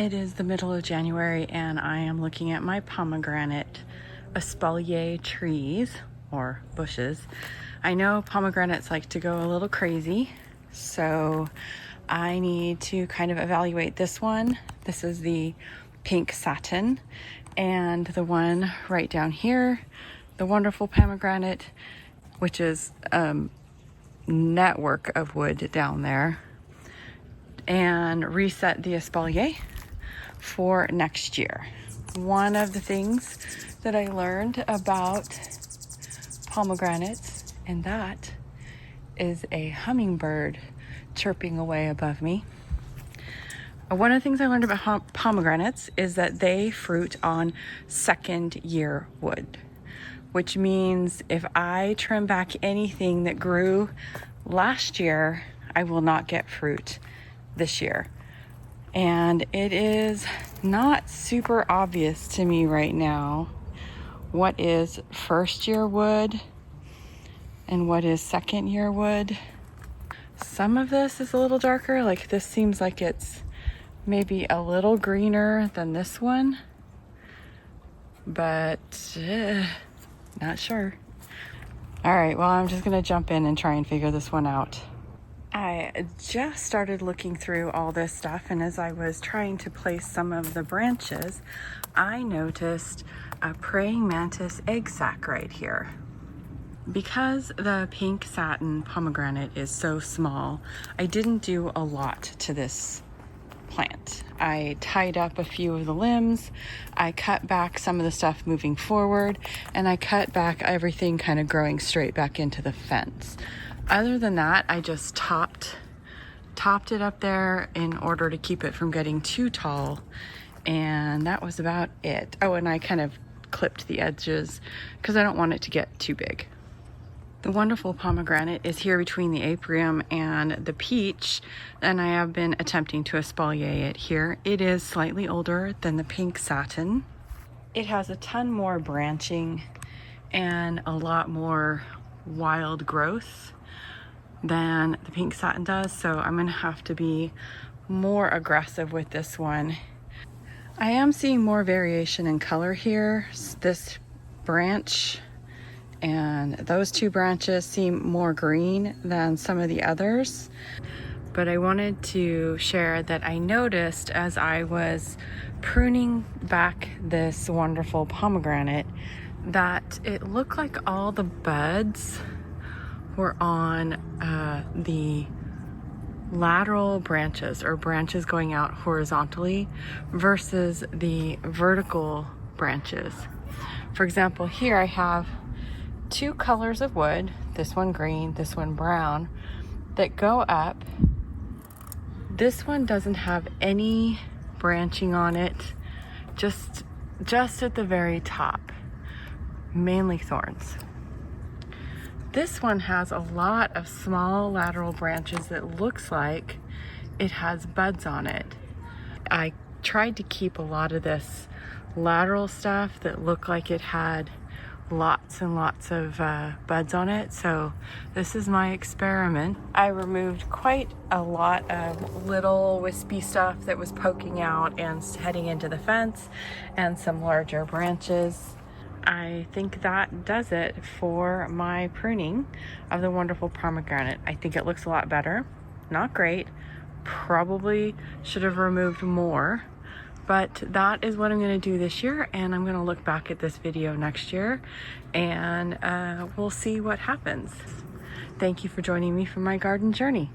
It is the middle of January and I am looking at my pomegranate espalier trees or bushes. I know pomegranates like to go a little crazy, so I need to kind of evaluate this one. This is the pink satin, and the one right down here, the wonderful pomegranate, which is network of wood down there, and reset the espalier for next year. One of the things that I learned about pomegranates, and that is a hummingbird chirping away above me. One of the things I learned about pomegranates is that they fruit on second year wood, which means if I trim back anything that grew last year, I will not get fruit this year. And it is not super obvious to me right now what is first year wood and what is second year wood. Some of this is a little darker, like this seems like it's maybe a little greener than this one, but not sure. All right, well, I'm just gonna jump in and try and figure this one out. I just started looking through all this stuff, and as I was trying to place some of the branches, I noticed a praying mantis egg sac right here. Because the pink satin pomegranate is so small, I didn't do a lot to this plant. I tied up a few of the limbs, I cut back some of the stuff moving forward, and I cut back everything kind of growing straight back into the fence. Other than that, I just topped it up there in order to keep it from getting too tall, and that was about it. Oh, and I kind of clipped the edges because I don't want it to get too big. The wonderful pomegranate is here between the apium and the peach, and I have been attempting to espalier it here. It is slightly older than the pink satin. It has a ton more branching and a lot more wild growth than the pink satin does, so I'm gonna have to be more aggressive with this one. I am seeing more variation in color here. This branch and those two branches seem more green than some of the others, but I wanted to share that I noticed as I was pruning back this wonderful pomegranate that it looked like all the buds were on the lateral branches, or branches going out horizontally, versus the vertical branches. For example, here I have two colors of wood, this one green, this one brown, that go up. This one doesn't have any branching on it, just at the very top, mainly thorns. This one has a lot of small lateral branches that looks like it has buds on it. I tried to keep a lot of this lateral stuff that looked like it had lots and lots of buds on it, so this is my experiment. I removed quite a lot of little wispy stuff that was poking out and heading into the fence, and some larger branches. I think that does it for my pruning of the wonderful pomegranate. I think it looks a lot better. Not great. Probably should have removed more, but that is what I'm going to do this year, and I'm going to look back at this video next year, and we'll see what happens. Thank you for joining me for my garden journey.